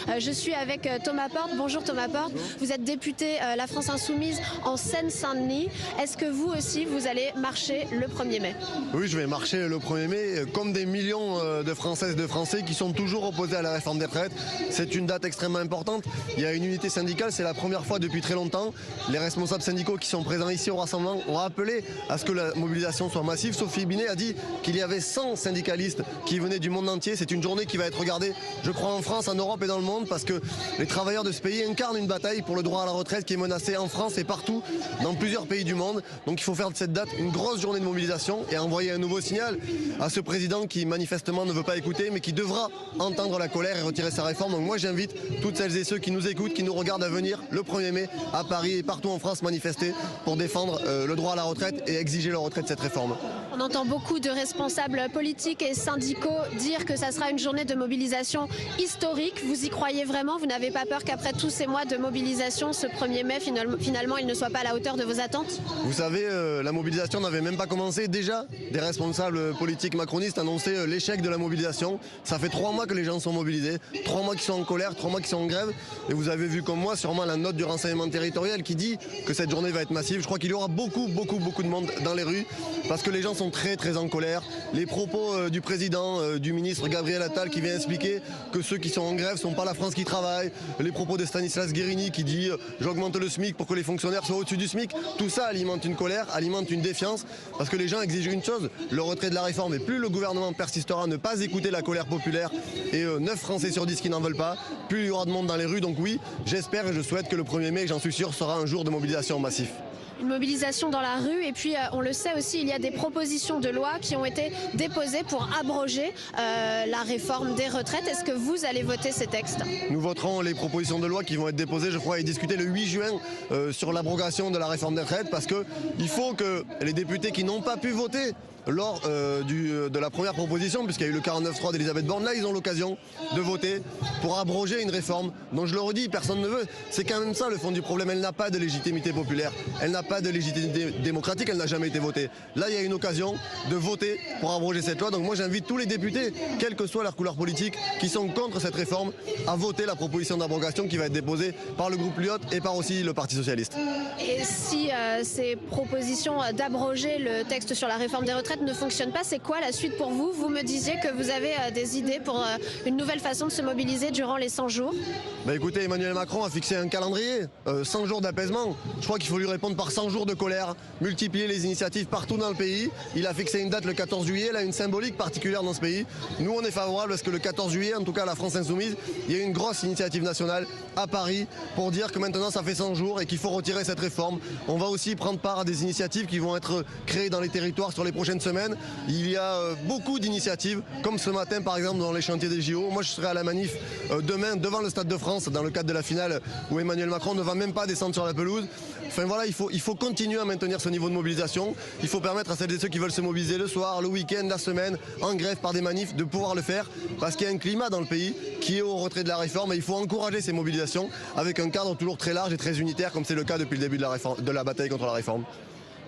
Je suis avec Thomas Porte. Bonjour Thomas Porte. Bonjour. Vous êtes député La France Insoumise en Seine-Saint-Denis. Est-ce que vous aussi, vous allez marcher le 1er mai? Oui, je vais marcher le 1er mai, comme des millions de Françaises et de Français qui sont toujours opposés à la réforme des retraites. C'est une date extrêmement importante. Il y a une unité syndicale, c'est la première fois depuis très longtemps. Les responsables syndicaux qui sont présents ici au rassemblement ont appelé à ce que la mobilisation soit massive. Sophie Binet a dit qu'il y avait 100 syndicalistes qui venaient du monde entier. C'est une journée qui va être regardée, je crois, en France, en Europe et dans le monde, parce que les travailleurs de ce pays incarnent une bataille pour le droit à la retraite qui est menacée en France et partout, dans plusieurs pays du monde. Donc il faut faire de cette date une grosse journée de mobilisation et envoyer un nouveau signal à ce président qui manifestement ne veut pas écouter, mais qui devra entendre la colère et retirer sa réforme. Donc moi j'invite toutes celles et ceux qui nous écoutent, qui nous regardent à venir le 1er mai à Paris et partout en France manifester pour défendre le droit à la retraite et exiger le retrait de cette réforme. On entend beaucoup de responsables politiques et syndicaux dire que ça sera une journée de mobilisation historique. Vous y croyez vraiment? Vous n'avez pas peur qu'après tous ces mois de mobilisation, ce 1er mai, finalement, il ne soit pas à la hauteur de vos attentes? Vous savez, la mobilisation n'avait même pas commencé. Déjà, des responsables politiques macronistes annonçaient l'échec de la mobilisation. Ça fait 3 mois que les gens sont mobilisés, 3 mois qu'ils sont en colère, 3 mois qu'ils sont en grève. Et vous avez vu comme moi sûrement la note du renseignement territorial qui dit que cette journée va être massive. Je crois qu'il y aura beaucoup de monde dans les rues parce que les gens sont très en colère. Les propos du président, du ministre Gabriel Attal qui vient expliquer que ceux qui sont en grève ne sont pas la France qui travaille. Les propos de Stanislas Guerini qui dit j'augmente le SMIC pour que les fonctionnaires soient au-dessus du SMIC. Tout ça alimente une colère, alimente une défiance parce que les gens exigent une chose, le retrait de la réforme. Et plus le gouvernement persistera à ne pas écouter la colère populaire et 9 Français sur 10 qui n'en veulent pas, plus il y aura de monde dans les rues. Donc oui, j'espère et je souhaite que le 1er mai, j'en suis sûr, sera un jour de mobilisation massif. Une mobilisation dans la rue et puis on le sait aussi, il y a des propositions de loi qui ont été déposées pour abroger la réforme des retraites. Est-ce que vous allez voter ces textes? Nous voterons les propositions de loi qui vont être déposées, je crois, et discutées le 8 juin sur l'abrogation de la réforme des retraites parce qu'il faut que les députés qui n'ont pas pu voter lors de la première proposition, puisqu'il y a eu le 49.3 d'Elisabeth Borne, là ils ont l'occasion de voter pour abroger une réforme dont, je le redis, personne ne veut. C'est quand même ça le fond du problème, elle n'a pas de légitimité populaire, elle n'a pas de légitimité démocratique, elle n'a jamais été votée. Là il y a une occasion de voter pour abroger cette loi, donc moi j'invite tous les députés, quelle que soit leur couleur politique, qui sont contre cette réforme, à voter la proposition d'abrogation qui va être déposée par le groupe Lyot et par aussi le Parti Socialiste. Et si ces propositions d'abroger le texte sur la réforme des retraites ne fonctionne pas, c'est quoi la suite pour vous? Vous me disiez que vous avez des idées pour une nouvelle façon de se mobiliser durant les 100 jours. Écoutez, Emmanuel Macron a fixé un calendrier, 100 jours d'apaisement. Je crois qu'il faut lui répondre par 100 jours de colère, multiplier les initiatives partout dans le pays. Il a fixé une date le 14 juillet, elle a une symbolique particulière dans ce pays. Nous, on est favorable parce que le 14 juillet, en tout cas la France Insoumise, il y a une grosse initiative nationale à Paris pour dire que maintenant ça fait 100 jours et qu'il faut retirer cette réforme. On va aussi prendre part à des initiatives qui vont être créées dans les territoires sur les prochaines semaines. Il y a beaucoup d'initiatives, comme ce matin par exemple dans les chantiers des JO. Moi je serai à la manif demain devant le Stade de France dans le cadre de la finale où Emmanuel Macron ne va même pas descendre sur la pelouse. Enfin voilà, il faut continuer à maintenir ce niveau de mobilisation. Il faut permettre à celles et ceux qui veulent se mobiliser le soir, le week-end, la semaine, en grève par des manifs, de pouvoir le faire parce qu'il y a un climat dans le pays qui est au retrait de la réforme et il faut encourager ces mobilisations avec un cadre toujours très large et très unitaire comme c'est le cas depuis le début de la bataille contre la réforme.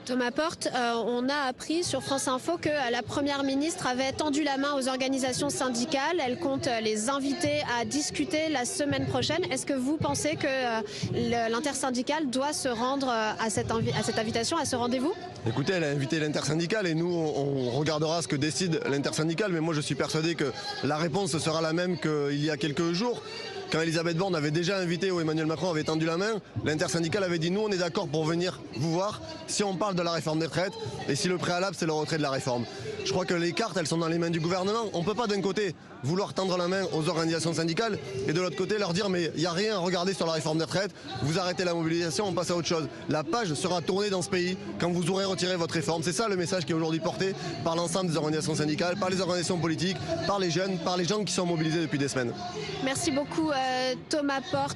Thomas Porte, on a appris sur France Info que la Première ministre avait tendu la main aux organisations syndicales. Elle compte les inviter à discuter la semaine prochaine. Est-ce que vous pensez que l'intersyndicale doit se rendre à cette invitation, à ce rendez-vous? Écoutez, elle a invité l'intersyndicale et nous, on regardera ce que décide l'intersyndicale. Mais moi, je suis persuadé que la réponse sera la même qu'il y a quelques jours. Quand Elisabeth Borne avait déjà invité ou Emmanuel Macron avait tendu la main, l'intersyndicale avait dit nous on est d'accord pour venir vous voir si on parle de la réforme des retraites et si le préalable c'est le retrait de la réforme. Je crois que les cartes elles sont dans les mains du gouvernement. On ne peut pas d'un côté vouloir tendre la main aux organisations syndicales et de l'autre côté leur dire mais il n'y a rien à regarder sur la réforme des retraites, vous arrêtez la mobilisation, on passe à autre chose. La page sera tournée dans ce pays quand vous aurez retiré votre réforme. C'est ça le message qui est aujourd'hui porté par l'ensemble des organisations syndicales, par les organisations politiques, par les jeunes, par les gens qui sont mobilisés depuis des semaines. Merci beaucoup Thomas Porte.